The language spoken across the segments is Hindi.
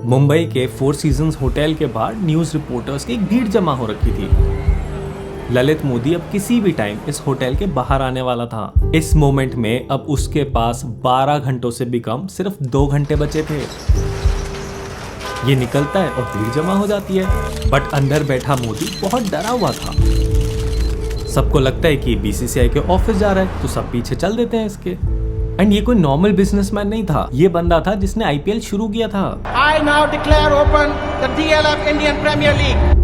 मुंबई के फोर सीजन्स होटल के बाहर न्यूज रिपोर्टर्स की एक भीड़ जमा हो रखी थी। ललित मोदी अब किसी भी टाइम इस होटल के बाहर आने वाला था। इस मोमेंट में अब उसके पास 12 घंटों से भी कम सिर्फ 2 घंटे बचे थे। ये निकलता है और भीड़ जमा हो जाती है, बट अंदर बैठा मोदी बहुत डरा हुआ था। सबको लगता है कि बीसीसीआई के ऑफिस जा रहा है, तो सब पीछे चल देते हैं इसके। एंड ये कोई नॉर्मल बिजनेसमैन नहीं था, ये बंदा था जिसने आईपीएल शुरू किया था। I now declare open the DLF Indian Premier League.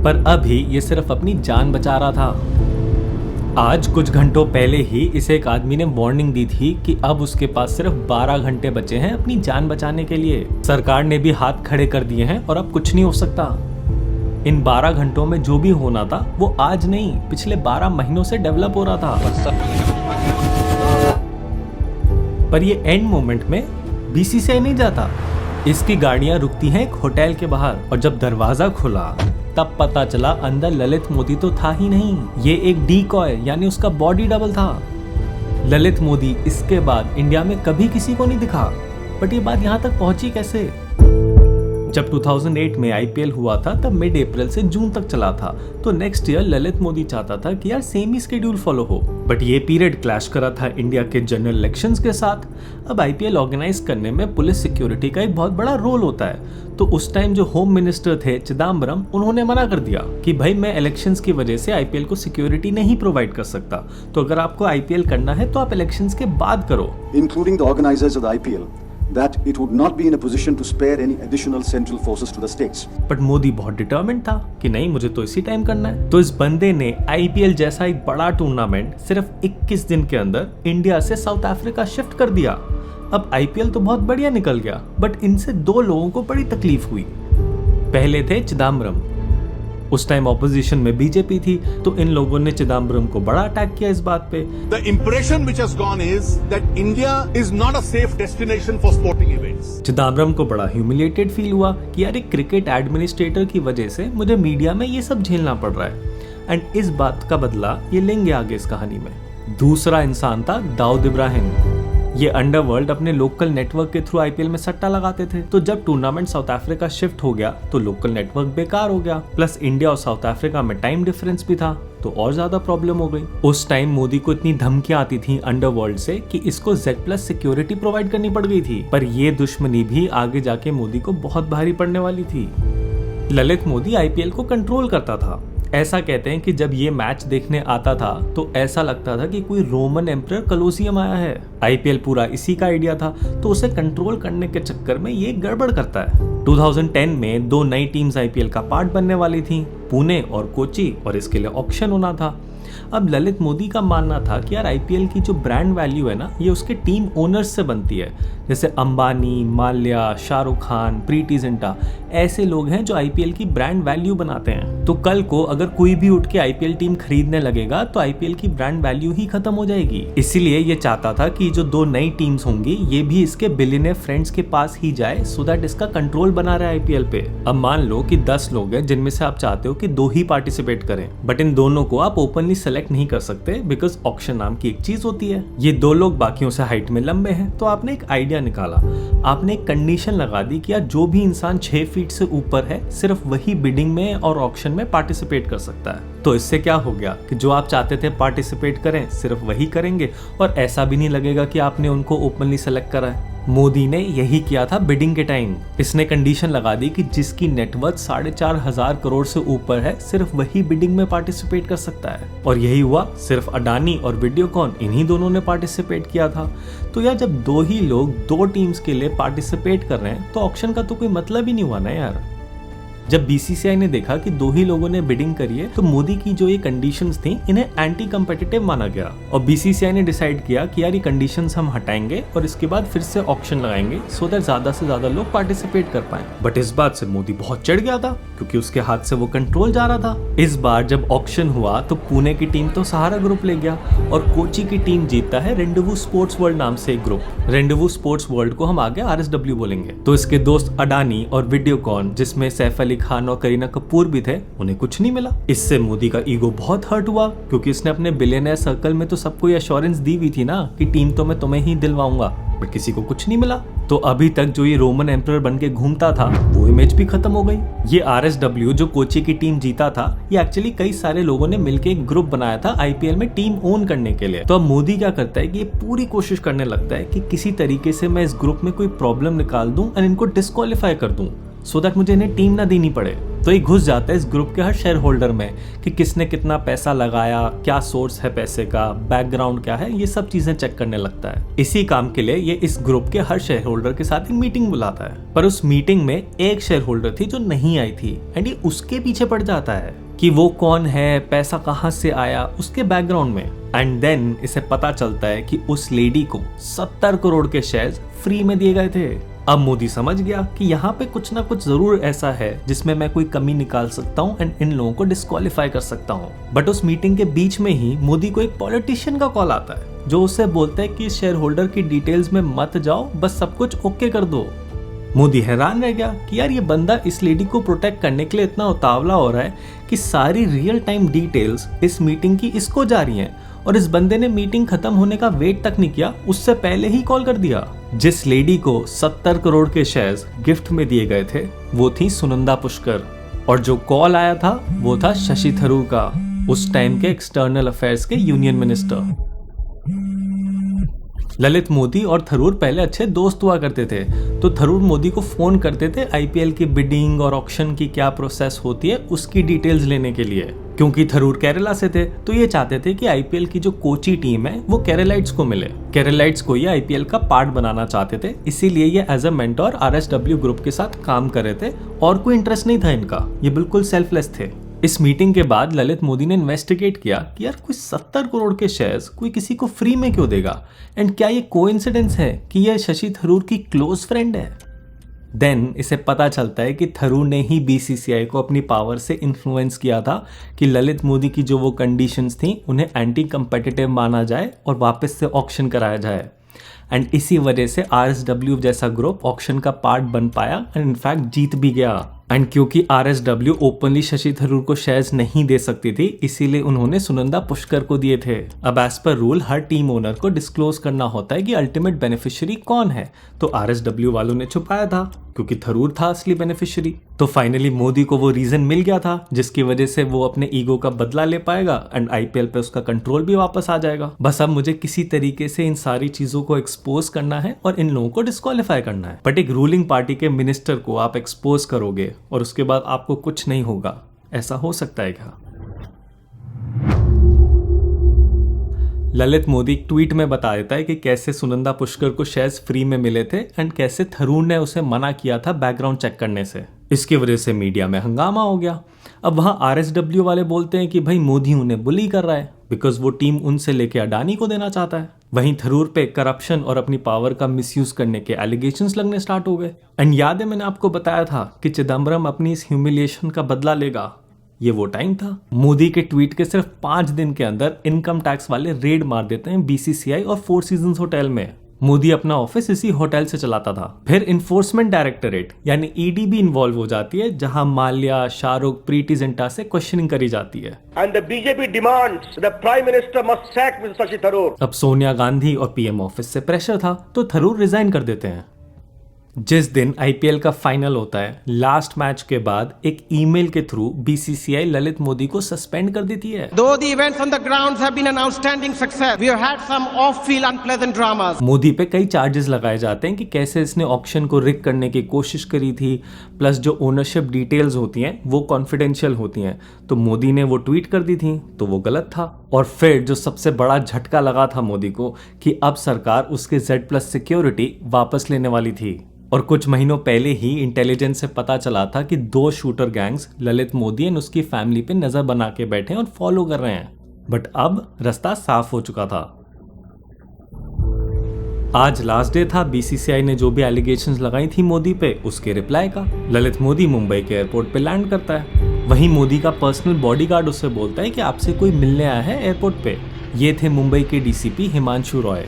पर अभी ये सिर्फ अपनी जान बचा रहा था। आज कुछ घंटों पहले ही इसे एक आदमी ने वार्निंग दी थी कि अब उसके पास सिर्फ 12 घंटे बचे हैं अपनी जान बचाने के लिए। सरकार ने भी हाथ खड़े कर दिए हैं और अब कुछ नहीं हो सकता। इन 12 घंटों में जो भी होना था वो आज नहीं, पिछले 12 महीनों से डेवलप हो रहा था। पर ये एंड मोमेंट में बीसीसीआई नहीं जाता। इसकी गाड़ियां रुकती हैं एक होटल के बाहर, और जब दरवाजा खुला तब पता चला अंदर ललित मोदी तो था ही नहीं। ये एक डीकॉय यानी उसका बॉडी डबल था। ललित मोदी इसके बाद इंडिया में कभी किसी को नहीं दिखा। बट ये बात यहाँ तक पहुंची कैसे? जब 2008 में आईपीएल हुआ था तब मिड अप्रैल से जून तक चला था, तो नेक्स्ट ईयर ललित मोदी चाहता था कि यार सेम ही शेड्यूल फॉलो हो। बट ये पीरियड क्लैश करा था इंडिया के जनरल इलेक्शंस के साथ। अब आईपीएल ऑर्गेनाइज करने में पुलिस सिक्योरिटी का एक बहुत बड़ा रोल होता है, तो उस टाइम जो होम मिनिस्टर थे चिदम्बरम, उन्होंने मना कर दिया कि भाई मैं इलेक्शंस की वजह से आईपीएल को सिक्योरिटी नहीं प्रोवाइड कर सकता, तो अगर आपको आईपीएल करना है तो आप इलेक्शंस के बाद करो। Including the organisers of the IPL that it would not be in a position to spare any additional central forces to the states. But Modi बहुत डिटरमिन्ड था कि नहीं, मुझे तो इसी टाइम करना है। तो इस बंदे ने आईपीएल जैसा एक बड़ा टूर्नामेंट सिर्फ 21 दिन के अंदर इंडिया से साउथ अफ्रीका शिफ्ट कर दिया। अब आईपीएल तो बहुत बढ़िया निकल गया, बट इनसे 2 लोगों को बड़ी तकलीफ हुई। पहले थे चिदम्बरम। उस टाइम ऑपोजिशन में बीजेपी थी, तो इन लोगों ने चिदम्बरम को बड़ा अटैक किया इस बात पे। The impression which has gone is that India is not a safe destination for sporting events. Chidambaram को बड़ा ह्यूमिलिएटेड फील हुआ कि यार एक क्रिकेट एडमिनिस्ट्रेटर की वजह से मुझे मीडिया में ये सब झेलना पड़ रहा है। एंड इस बात का बदला ये लेंगे आगे इस कहानी में। दूसरा इंसान था दाऊद इब्राहिम। ये अंडरवर्ल्ड अपने लोकल नेटवर्क के थ्रू आईपीएल में सट्टा लगाते थे, तो जब टूर्नामेंट साउथ अफ्रीका शिफ्ट हो गया तो लोकल नेटवर्क बेकार हो गया। प्लस इंडिया और साउथ अफ्रीका में टाइम डिफरेंस भी था, तो और ज्यादा प्रॉब्लम हो गई। उस टाइम मोदी को इतनी धमकियां आती थी अंडरवर्ल्ड से कि इसको Z+ सिक्योरिटी प्रोवाइड करनी पड़ गई थी। पर ये दुश्मनी भी आगे जाके मोदी को बहुत भारी पड़ने वाली थी। ललित मोदी आईपीएल को कंट्रोल करता था। ऐसा कहते हैं कि जब ये मैच देखने आता था तो ऐसा लगता था कि कोई रोमन एम्परर कलोसियम आया है। आईपीएल पूरा इसी का आइडिया था, तो उसे कंट्रोल करने के चक्कर में ये गड़बड़ करता है। 2010 में 2 नई टीम्स आईपीएल का पार्ट बनने वाली थी, पुणे और कोची, और इसके लिए ऑक्शन होना था। अब ललित मोदी का मानना था कि यार आईपीएल की जो ब्रांड वैल्यू है ना, ये उसके टीम ओनर्स से बनती है। जैसे अंबानी, माल्या, शाहरुख खान, प्रीति जिंटा, ऐसे लोग हैं जो आईपीएल की ब्रांड वैल्यू बनाते हैं। तो कल को अगर कोई भी उठ के आईपीएल टीम खरीदने लगेगा तो आईपीएल की ब्रांड वैल्यू ही खत्म हो जाएगी। इसीलिए ये चाहता था कि जो 2 नई टीम्स होंगी ये भी इसके बिलियनर फ्रेंड्स के पास ही जाए, सो दैट इसका कंट्रोल बना रहे आईपीएल पे। अब मान लो कि 10 लोग हैं जिनमें से आप चाहते हो कि 2 ही पार्टिसिपेट करें, बट इन दोनों को आप ओपनली सेलेक्ट नहीं कर सकते, बिकॉज ऑक्शन नाम की एक चीज होती है। ये 2 लोग बाकियों से हाइट में लंबे हैं, तो आपने एक आइडिया निकाला। आपने एक कंडीशन लगा दी कि यार जो भी इंसान 6 फीट से ऊपर है सिर्फ वही बिडिंग में और ऑक्शन में पार्टिसिपेट कर सकता है। तो इससे क्या हो गया कि जो आप चाहते थे पार्टिसिपेट करें सिर्फ वही करेंगे, और ऐसा भी नहीं लगेगा कि आपने उनको ओपनली सेलेक्ट करा है। मोदी ने यही किया था बिडिंग के टाइम। इसने कंडीशन लगा दी कि जिसकी नेटवर्थ 4,500 करोड़ से ऊपर है सिर्फ वही बिडिंग में पार्टिसिपेट कर सकता है। और यही हुआ, सिर्फ अडानी और वीडियोकॉन इन्हीं दोनों ने पार्टिसिपेट किया था। तो यार जब 2 ही लोग 2 टीम्स के लिए पार्टिसिपेट कर रहे हैं तो ऑक्शन का तो कोई मतलब ही नहीं हुआ ना यार। जब बीसीसीआई ने देखा कि 2 ही लोगों ने बिडिंग करी है, तो मोदी की जो ये कंडीशंस थी इन्हें एंटी कम्पिटिटिव माना गया, और बीसीसीआई ने डिसाइड किया कि यार ये कंडीशंस हम हटाएंगे और इसके बाद फिर से ऑक्शन लगाएंगे, सो दैट ज्यादा से ज्यादा लोग पार्टिसिपेट कर पाए। बट इस बात से मोदी बहुत चिढ़ गया था, क्योंकि उसके हाथ से वो कंट्रोल जा रहा था। इस बार जब ऑक्शन हुआ तो पुणे की टीम तो सहारा ग्रुप ले गया, और कोची की टीम जीतता है रेंडवू स्पोर्ट्स वर्ल्ड नाम से एक ग्रुप। रेंडवू स्पोर्ट्स वर्ल्ड को हम आगे RSW बोलेंगे। तो इसके दोस्त अडानी और वीडियोकॉन, जिसमें सैफ अली खान और करीना कपूर भी थे, उन्हें कुछ नहीं मिला। इससे मोदी का ईगो बहुत हर्ट हुआ, क्योंकि इसने अपने बिलियनर सर्कल में तो सबको ये एश्योरेंस दी हुई थी ना कि टीम तो मैं तुम्हें ही दिलवाऊंगा, बट किसी को कुछ नहीं मिला। तो अभी तक जो ये रोमन एम्परर बन के घूमता था वो इमेज भी खत्म हो गई। ये RSW जो कोची की टीम जीता था, ये एक्चुअली कई सारे लोगों ने मिलकर एक ग्रुप बनाया था IPL में टीम ओन करने के लिए। तो अब मोदी क्या करता है कि ये पूरी कोशिश करने लगता है कि किसी तरीके से मैं इस ग्रुप में कोई प्रॉब्लम निकाल दूं और इनको डिस्क्वालीफाई कर दूं, सो दैट मुझे इन्हें टीम ना देनी पड़े। तो ये घुस जाता है इस ग्रुप के हर शेयर होल्डर में कि किसने कितना पैसा लगाया, क्या सोर्स है पैसे का, बैकग्राउंड क्या है, ये सब चीजें चेक करने लगता है। इसी काम के लिए ये इस ग्रुप के हर शेयर होल्डर के साथ एक मीटिंग बुलाता है। पर उस मीटिंग में एक शेयर होल्डर थी जो नहीं आई थी, एंड ये उसके पीछे पड़ जाता है कि वो कौन है, पैसा कहाँ से आया, उसके बैकग्राउंड में। एंड देन इसे पता चलता है कि उस लेडी को 70 करोड़ के शेयर्स फ्री में दिए गए थे। अब मोदी समझ गया कि यहाँ पे कुछ ना कुछ जरूर ऐसा है जिसमें मैं कोई कमी निकाल सकता हूँ एंड इन लोगों को डिस्क्वालीफाई कर सकता हूँ। बट उस मीटिंग के बीच में ही मोदी को एक पॉलिटिशियन का कॉल आता है जो उससे बोलता है कि शेयर होल्डर की डिटेल्स में मत जाओ, बस सब कुछ ओके कर दो। मोदी हैरान रह गया कि यार ये बंदा इस लेडी को प्रोटेक्ट करने के लिए इतना उतावला हो रहा है कि सारी रियल टाइम डिटेल्स इस मीटिंग की इसको जा रही हैं, और इस बंदे ने मीटिंग खत्म होने का वेट तक नहीं किया, उससे पहले ही कॉल कर दिया। जिस लेडी को 70 करोड़ के शेयर्स गिफ्ट में दिए गए थे वो थी सुनंदा पुष्कर, और जो कॉल आया था वो था शशि थरूर का, उस टाइम के एक्सटर्नल अफेयर्स के यूनियन मिनिस्टर। ललित मोदी और थरूर पहले अच्छे दोस्त हुआ करते थे, तो थरूर मोदी को फोन करते थे IPL की बिडिंग और ऑक्शन की क्या प्रोसेस होती है उसकी डिटेल्स लेने के लिए। क्योंकि थरूर केरला से थे तो ये चाहते थे कि IPL की जो कोची टीम है वो केरलाइट्स को मिले। केरलाइट्स को ये IPL का पार्ट बनाना चाहते थे, इसीलिए ये as a mentor RSW group के साथ काम कर रहे थे, और कोई इंटरेस्ट नहीं था इनका, ये बिल्कुल सेल्फलेस थे। इस मीटिंग के बाद ललित मोदी ने इन्वेस्टिगेट किया कि यार कोई 70 करोड़ के शेयर्स कोई किसी को फ्री में क्यों देगा, एंड क्या ये कोइंसिडेंस है कि ये शशि थरूर की क्लोज फ्रेंड है। देन इसे पता चलता है कि थरूर ने ही BCCI को अपनी पावर से इन्फ्लुएंस किया था कि ललित मोदी की जो वो कंडीशंस थी उन्हें एंटी कंपेटिटिव माना जाए और वापस से ऑक्शन कराया जाए। एंड इसी वजह से RSW जैसा ग्रुप ऑक्शन का पार्ट बन पाया एंड इनफैक्ट जीत भी गया। एंड क्योंकि RSW ओपनली शशि थरूर को शेयर्स नहीं दे सकती थी, इसीलिए उन्होंने सुनंदा पुष्कर को दिए थे। अब एज पर रूल हर टीम ओनर को डिस्क्लोज करना होता है कि अल्टीमेट बेनिफिशियरी कौन है, तो RSW वालों ने छुपाया था क्योंकि थरूर था असली बेनिफिशियरी। तो फाइनली मोदी को वो रीजन मिल गया था जिसकी वजह से वो अपने ईगो का बदला ले पाएगा एंड IPL पे उसका कंट्रोल भी वापस आ जाएगा। बस अब मुझे किसी तरीके से इन सारी चीजों को एक्सपोज करना है और इन लोगों को डिस्क्वालीफाई करना है। बट एक रूलिंग पार्टी के मिनिस्टर को आप एक्सपोज करोगे और उसके बाद आपको कुछ नहीं होगा, ऐसा हो सकता है क्या? ललित मोदी ट्वीट में बता देता है कि कैसे सुनंदा पुष्कर को शेयर्स फ्री में मिले थे एंड कैसे थरूर ने उसे मना किया था बैकग्राउंड चेक करने से। इसकी वजह से मीडिया में हंगामा हो गया। अब वहां RSW वाले बोलते हैं कि भाई मोदी उन्हें बुली कर रहा है बिकॉज वो टीम उनसे लेके अडानी को देना चाहता है। वहीं थरूर पे करप्शन और अपनी पावर का मिसयूज करने के एलिगेशंस लगने स्टार्ट हो गए। एंड याद है मैंने आपको बताया था कि चिदम्बरम अपनी इस ह्यूमिलिएशन का बदला लेगा, ये वो टाइम था। मोदी के ट्वीट के सिर्फ 5 दिन के अंदर इनकम टैक्स वाले रेड मार देते हैं BCCI और 4 सीजन्स होटल में। मोदी अपना ऑफिस इसी होटल से चलाता था। फिर इन्फोर्समेंट डायरेक्टरेट यानी ED भी इन्वॉल्व हो जाती है, जहां माल्या, शाहरुख, प्रीति जिंटा से क्वेश्चनिंग करी जाती है। And the BJP demands the Prime Minister must sack Mr. Shashi Tharoor. अब सोनिया गांधी और PM ऑफिस से प्रेशर था तो थरूर रिजाइन कर देते हैं। जिस दिन IPL का फाइनल होता है, लास्ट मैच के बाद एक ईमेल के थ्रू BCCI ललित मोदी को सस्पेंड कर देती है। Though the events on the grounds have been an outstanding success, we have had some off-field unpleasant dramas. Modi पे कई चार्जेस लगाए जाते हैं कि कैसे इसने ऑक्शन को रिग करने की कोशिश करी थी, प्लस जो ओनरशिप डिटेल्स होती हैं वो कॉन्फिडेंशियल होती हैं, तो मोदी ने वो ट्वीट कर दी थी तो वो गलत था। और फिर जो सबसे बड़ा झटका लगा था मोदी को कि अब सरकार उसके Z+ सिक्योरिटी वापस लेने वाली थी। और कुछ महीनों पहले ही इंटेलिजेंस से पता चला था कि 2 शूटर गैंग्स ललित मोदी और उसकी फैमिली पे नजर बना के बैठे और फॉलो कर रहे हैं। बट अब रास्ता साफ हो चुका था। आज लास्ट डे था BCCI ने जो भी एलिगेशंस लगाई थी मोदी पे उसके रिप्लाई का। ललित मोदी मुंबई के एयरपोर्ट पे लैंड करता है। वहीं मोदी का पर्सनल बॉडीगार्ड उससे बोलता है कि आपसे कोई मिलने आया है एयरपोर्ट पे। ये थे मुंबई के DCP हिमांशु रॉय।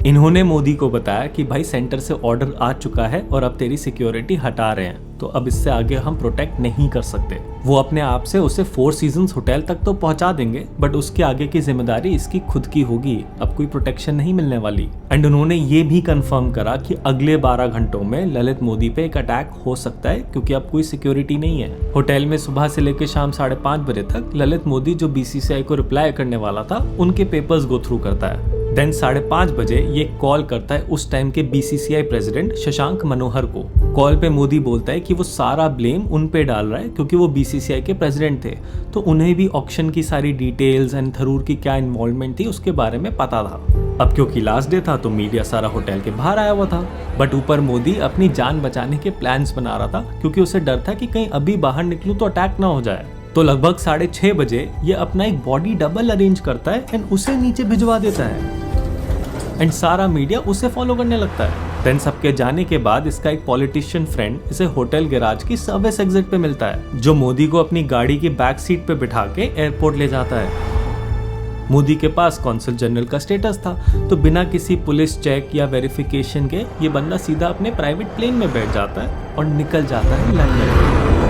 इन्होंने मोदी को बताया कि भाई सेंटर से ऑर्डर आ चुका है और अब तेरी सिक्योरिटी हटा रहे हैं, तो अब इससे आगे हम प्रोटेक्ट नहीं कर सकते। वो अपने आप से उसे 4 सीजन्स होटल तक तो पहुंचा देंगे, बट उसके आगे की जिम्मेदारी इसकी खुद की होगी, अब कोई प्रोटेक्शन नहीं मिलने वाली। एंड उन्होंने ये भी कंफर्म करा कि अगले 12 घंटों में ललित मोदी पे एक अटैक हो सकता है, क्योंकि अब कोई सिक्योरिटी नहीं है। होटल में सुबह से लेकर शाम 5:30 बजे तक ललित मोदी जो BCCI को रिप्लाई करने वाला था उनके पेपर्स गो थ्रू करता है। देन 5:30 बजे ये कॉल करता है उस टाइम के BCCI प्रेसिडेंट शशांक मनोहर को। कॉल पे मोदी बोलता है कि वो सारा ब्लेम उन पे डाल रहा है क्योंकि वो BCCI के प्रेसिडेंट थे, तो उन्हें भी ऑक्शन की सारी डिटेल्स एंड थरूर की क्या इन्वॉल्वमेंट थी उसके बारे में पता था। अब क्योंकि लास्ट डे था तो मीडिया सारा होटल के बाहर आया हुआ था, बट ऊपर मोदी अपनी जान बचाने के प्लान्स बना रहा था क्योंकि उसे डर था कि कहीं अभी बाहर निकलूं तो अटैक ना हो जाए। तो लगभग 6:30 बजे ये अपना एक बॉडी डबल अरेंज करता है एंड उसे नीचे भिजवा देता है एंड सारा मीडिया उसे फॉलो करने लगता है। देन सबके जाने के बाद इसका एक पॉलिटिशियन फ्रेंड इसे होटल गैराज की सर्विस एग्जिट पे मिलता है, जो मोदी को अपनी गाड़ी की बैक सीट पे बिठा के एयरपोर्ट ले जाता है। मोदी के पास कॉन्सल जनरल का स्टेटस था, तो बिना किसी पुलिस चेक या वेरिफिकेशन के ये बंदा सीधा अपने प्राइवेट प्लेन में बैठ जाता है और निकल जाता है लंदन।